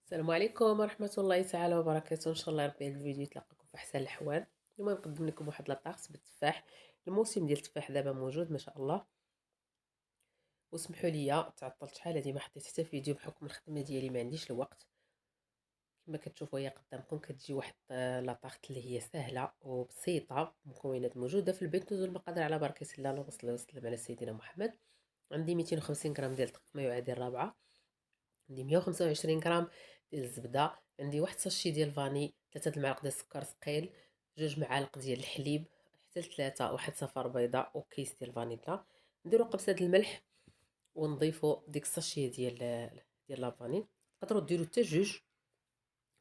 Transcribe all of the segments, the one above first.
السلام عليكم ورحمة الله تعالى وبركاته. ان شاء الله ربي هذا الفيديو يتلقاكم في احسن الاحوال. اليوم نقدم لكم واحد لاطاغس بالتفاح. الموسم ديال التفاح دابا موجود ما شاء الله. واسمحوا لي تعطلت شحال هادي ما حطيت حتى فيديو بحكم الخدمه ديالي ما عنديش الوقت. كما كتشوفوا هي قدامكم كتجي واحد لاطاغ اللي هي سهله وبسيطه، مكونات موجوده في البيت، نزول المقادير على بركه الله. اللهم صل وسلم على سيدنا محمد. عندي 250 غرام ديال الدقيق ما يعادل رابعه، عندي 125 غرام ديال الزبده، عندي واحد ساشي ديال فاني، 3 المعالق ديال السكر ثقيل، 2 معالق ديال الحليب حتى ل3، واحد صفار بيضاء وكيس ديال فانيلا. نديرو قبصه د الملح ونضيفو ديك الساشي ديال لافاني. تقدروا ديروا حتى جوج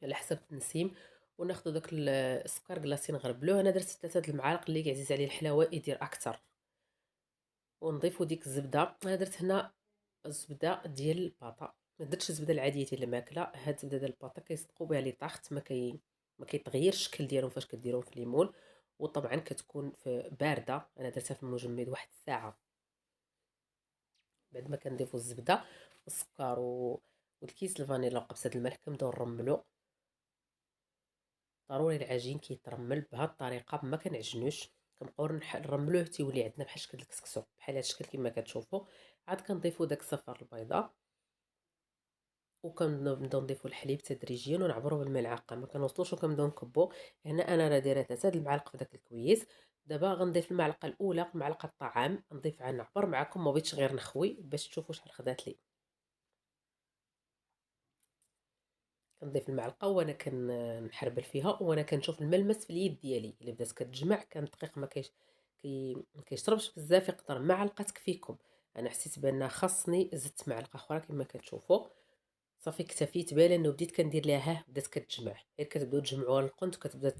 على حسب التنسيم. وناخذ داك السكر كلاصي نغربلوه. انا درت 3 المعالق، اللي عزيز عليه الحلاوه يدير اكثر. ونضيفو ديك الزبده. انا درت هنا الزبده ديال الباطا، ما درتش الزبده العاديه ديال الماكله. هاد الزبده ديال الباطا كيصدقوا بها لي طاخت، ما كيتغيرش الشكل ديالهم فاش كديرهم في الليمون. وطبعا كتكون بارده. انا درتها في المجمد واحد الساعه. بعد ما كنضيفوا الزبده والسكر والكيس الفانيلا وقبصه الملح كنبداو نرملو. ضروري العجين كيترمل بهاد الطريقه، ما كنعجنوش. كنبقاو نرملوه تيولي عندنا بحال شكل الكسكسو، بحال هاد الشكل كما كتشوفوا. عاد كنضيفوا داك الصفار البيضاء وكنبداو نضيفوا الحليب تدريجيا ونعبروا بالملعقه، ما كنوصلوش وكنبداو نكبوا. هنا انا راه دايره 3 المعالق في داك الكويس. دابا غنضيف المعلقه الاولى معلقه الطعام، نضيف عاد نعبر معكم، ما بغيتش غير نخوي باش تشوفوا شحال خدات لي. كنضيف المعلقه وانا كنحربل فيها، وانا كنشوف الملمس في اليد ديالي. الا بدات كتجمع كان الدقيق ما كيشربش بزاف، يقدر معلقه تكفيكم. انا حسيت بان خاصني زدت معلقه اخرى كما كتشوفوا. صافي اكتفيت بها لانه بديت كندير لها بدات كتجمع. غير كتبداو تجمعوها القنت وكتبدا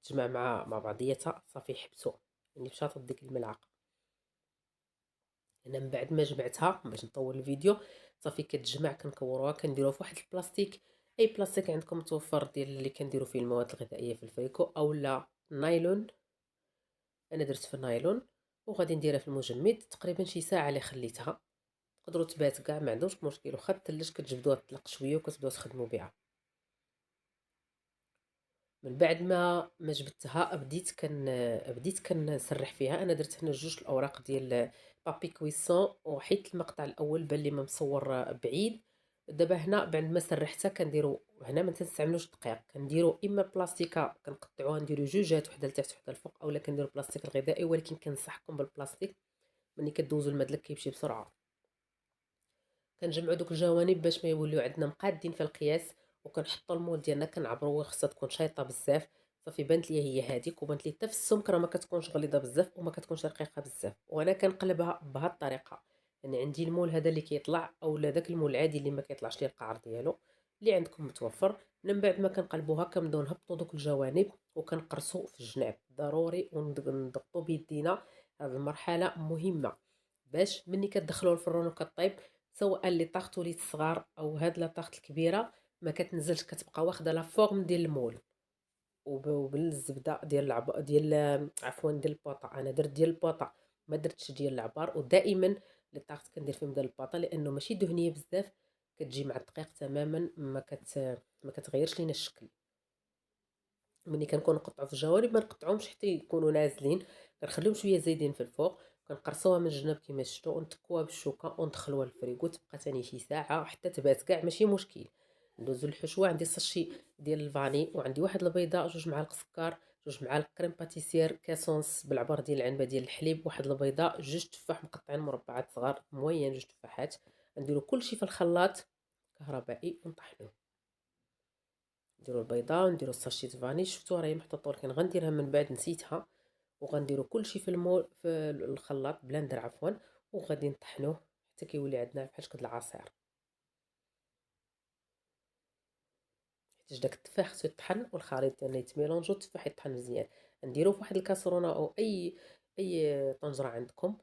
تجمع مع بعضياتها. صافي حبسوا يعني بشاطط ديك الملعقه. انا من بعد ما جمعتها باش نطول الفيديو، صافي كتجمع كنكوروها كنديروها في واحد البلاستيك. اي بلاستيك عندكم متوفر ديال اللي كنديروا فيه المواد الغذائيه في الفريكو او لا نايلون. انا درت في النايلون وغادي نديرها في المجمد تقريبا شي ساعه اللي خليتها. تقدروا تبات كاع ما عندوش مشكل، واخا تلج كتجبدوها تطلق شويه وكتبداو تخدموا بها. من بعد ما جبدتها بديت كنسرح فيها. انا درت هنا جوج الاوراق ديال بابي كويسون، وحيت المقطع الاول بان لي ما مصور بعيد. دابا هنا بعد ما سرحتها كنديروا هنا ما تنستعملوش الدقيق، كنديروا اما بلاستيكه كنقطعوها نديروا جوجات، وحده لتحت وحده الفوق، اولا كنديروا بلاستيك الغذائي. ولكن كنصحكم بالبلاستيك، ملي كدوزوا المدلك كيمشي بسرعه. كنجمعوا دوك الجوانب باش ما يوليو عندنا مقادين في القياس. وكنحطوا المول ديالنا كنعبروا، خصها تكون شايطه بزاف. صافي بانت لي هي هذيك، وبانت لي حتى في السمك راه ما كتكونش غليظه بزاف وما كتكونش رقيقه بزاف. وانا كنقلبها بهذه الطريقه. يعني عندي المول هذا اللي كيطلع، اولا داك المول العادي اللي ما كيطلعش ليه القعر ديالو اللي عندكم متوفر. من بعد ما كنقلبوها كنبداو نهبطوا دوك الجوانب وكنقرصوا في الجناب ضروري، وندقوا بيدينا. هذه المرحله مهمه باش ملي كتدخلوا الفران وكطيب، سواء لي طاغط وليت صغار او هاد لا طاغط الكبيره، ما كتنزلش، كتبقى واخده لا فورم ديال المول. وبالزبده ديال عفوا ديال البوطه. انا درت ديال البوطه، ما درتش ديال العبار. ودائما لي طاغط كندير فيهم ديال البوطه لانه ماشي دهنيه بزاف، كتجي مع الدقيق تماما، ما كتغيرش لينا الشكل. ملي كنكون نقطعو في الجوانب ما نقطعهمش حتى يكونوا نازلين، كنخليهم شويه زايدين في الفوق. كنقرصوها من الجناب كما شفتوا، ونتكوها بالشوكه وندخلوها للفريغو تبقى تاني شي ساعه حتى تبات كاع، ماشي مشكل. ندوزو للحشوه. عندي ساشي ديال الفاني، وعندي واحد البيضه، 2 معالق سكر، 2 معالق كريم باتيسير، كاسونس بالعبار ديال العنبه ديال الحليب، واحد البيضه، 2 تفاح مقطعين مربعات صغار موين، 2 تفاحات. نديرو كلشي في الخلاط كهربائي ونطحنوه. نديرو البيضه ونديرو الساشي فاني، شفتوها راهي محطوطه ولكن غنديرها من بعد نسيتها. وغنديرو كلشي في الخلاط بلندر عفوا، وغادي نطحنوه حتى كيولي عندنا بحال شكل العصير. حيت داك التفاح خصو يطحن والخليط ديالنا يتميلونجو، التفاح يطحن مزيان. نديروه فواحد الكاسرونه او اي طنجره عندكم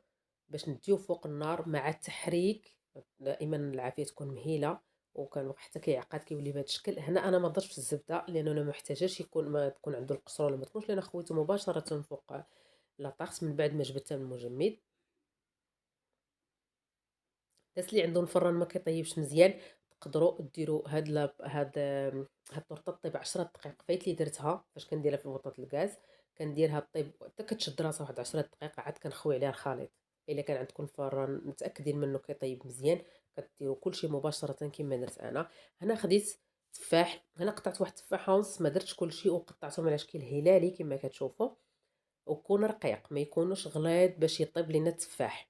باش نديوه فوق النار مع التحريك. دائما العافيه تكون مهيله، وكان حتى كيعقد كيولي بهذا الشكل. هنا انا ما درتش الزبده لانه انا ما محتاجاش يكون ما تكون عنده القشره ولا ما تكونش، لان خويته مباشره فوق لاطاغس من بعد ما جبدتها من المجمد. الناس اللي عندهم الفران ما كيطيبش مزيان، تقدروا ديروا هاد الطورطه طيب 10 دقائق. فايت لي درتها فاش كنديرها في البوطه الغاز، كنديرها طيب حتى كتشد راسها واحد 10 دقائق، عاد كنخوي عليها الخليط. الا كان عندكم الفران متاكدين منه كيطيب مزيان، كديروا كلشي مباشره كما درت انا. هنا خديت تفاح، هنا قطعت واحد التفاحه ونص، ما درتش كلشي وقطعتهم على شكل هلالي كما كتشوفوا، وكون رقيق ما يكونوش غليظ باش يطيب لينا التفاح.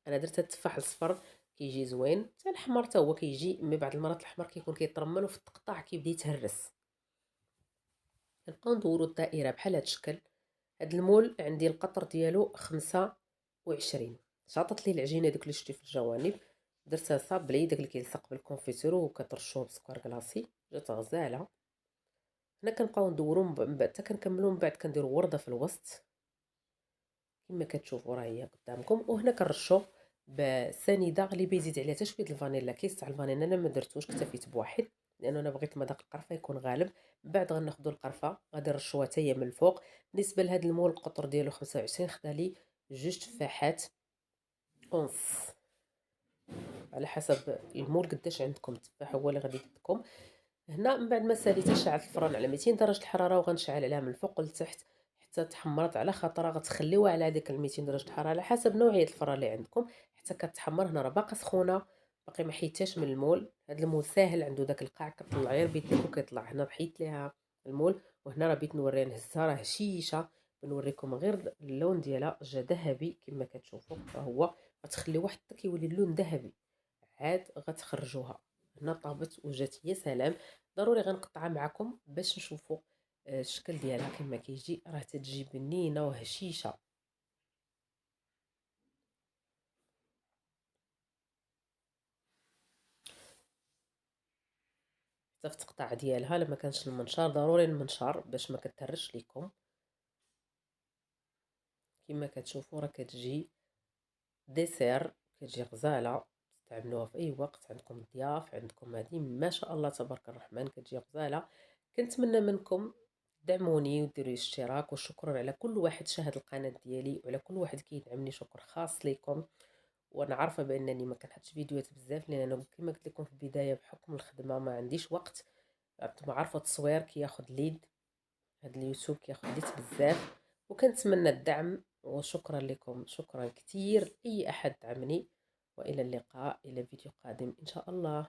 انا درت التفاح الصفر كيجي زوين، حتى الاحمر حتى هو كيجي، مي بعض المرات الاحمر كيكون كيطرمل وفي التقطاع كيبدا يتهرس. كنبقاو ندورو الدائره بحال هاد الشكل. هاد المول عندي القطر ديالو 25. شاطت لي العجينه ديك اللي شفتي في الجوانب، درتها صابلي داك اللي كيلصق بالكونفيتور وكترشوه بسكر كلاصي، جات غزاله. هنا كنبقاو ندورو من بعد حتى كنكملو، من بعد كنديرو ورده في الوسط كما كتشوفوا راه هي قدامكم. وهنا كنرشو بسنيده غلي يزيد عليها حتى شويه الفانيلا. كيس تاع الفانيلا انا ما درتوش، اكتفيت بواحد لانه انا بغيت مذاق القرفه يكون غالب. من بعد غناخذوا القرفه غادي نرشوها حتى هي من الفوق. بالنسبه لهذا المول القطر ديالو 25 خدا لي 2 تفاحات ونص، على حسب المول قداش عندكم التفاح هو اللي غادي يديكم. هنا من بعد ما ساليتها شعلت الفران على 200 درجه الحراره، وغنشعل عليها من الفوق للتحت حتى تحمرت. على خاطرها غتخليوها على هذيك 200 درجه الحراره على حسب نوعيه الفران اللي عندكم حتى كتحمر. هنا راه باقا سخونه، باقي ما حيدتهاش من المول. هذا المول ساهل، عنده داك القاع كطلع غير بيديك وكيطلع. هنا حيدت ليها المول، وهنا راه بغيت نوريها نهزها راه هشيشه. بنوريكم غير اللون ديالها جا ذهبي كما كتشوفوا، فهو غتخليوه حتى كيولي اللون ذهبي عاد غتخرجوها. هنا طابت وجات يا سلام. ضروري غنقطعها معكم باش نشوفوا الشكل ديالها كما كيجي، راه تتجي بنينه وهشيشه. حتى في التقطاع ديالها لما كانش المنشار، ضروري المنشار باش ما كتهرش ليكم. كما كتشوفوا راه كتجي ديسير، كتجي غزاله، تستعملوها في اي وقت عندكم ضياف، عندكم هذه ما شاء الله تبارك الرحمن كتجي غزاله. كنتمنى منكم دعموني وديروا اشتراك، وشكرا على كل واحد شاهد القناه ديالي وعلى كل واحد كيدعمني، شكر خاص ليكم. وانا عارفه بانني ما كنحطش فيديوهات بزاف لان انا كما قلت لكم في البدايه بحكم الخدمه ما عنديش وقت. انتم عارفه التصوير كياخذ ليد، هاد اليوتيوب كياخذ ليت بزاف. وكنتمنى الدعم، وشكرا لكم شكرا كثير اي احد دعمني. والى اللقاء الى فيديو قادم ان شاء الله.